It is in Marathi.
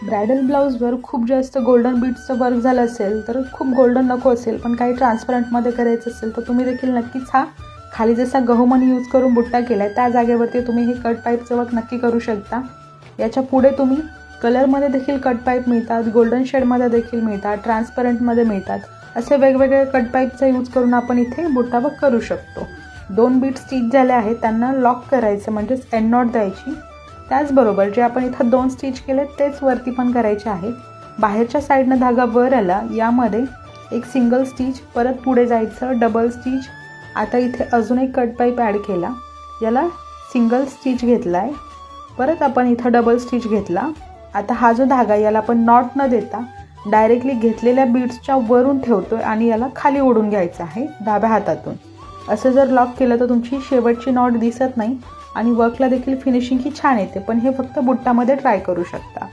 ब्रायडल ब्लाऊजवर खूप जास्त गोल्डन बीड्सचं वर्क झालं असेल तर खूप गोल्डन नको असेल पण काही ट्रान्सपरंटमध्ये करायचं असेल तर तुम्ही देखील नक्कीच हा खाली जसा गहूमणी यूज करून बुट्टा केला आहे त्या जागेवरती तुम्ही हे कट पाईपचं वर्क नक्की करू शकता। याच्या पुढे तुम्ही कलरमध्ये देखील कट पाईप मिळतात, गोल्डन शेडमध्ये देखील मिळतात, ट्रान्सपरंटमध्ये मिळतात, असे वेगवेगळे कट पाईपचा यूज करून आपण इथे बुट्टा वर्क करू शकतो। 2 बीट स्टिच झाले आहेत त्यांना लॉक करायचं म्हणजेच एंड नॉट द्यायची। त्याचबरोबर जे आपण इथं 2 स्टिच केले तेच वरती पण करायचे आहेत। बाहेरच्या साईडनं धागा वर आला, यामध्ये एक सिंगल स्टिच, परत पुढे जायचं, डबल स्टिच। आता इथे अजून एक कट पाईप ॲड केला, याला सिंगल स्टिच घेतला आहे, परत आपण इथं डबल स्टिच घेतला। आता हा जो धागा याला आपण नॉट न देता डायरेक्टली घेतलेल्या बीड्सच्या वरून ठेवतोय आणि याला खाली ओढून घ्यायचं आहे डाव्या हातातून। असं जर लॉक केलं तर तुमची शेवटची नॉट दिसत नाही आणि वर्कला देखील फिनिशिंग ही छान येते, पण हे फक्त बुट्टामध्ये ट्राय करू शकता।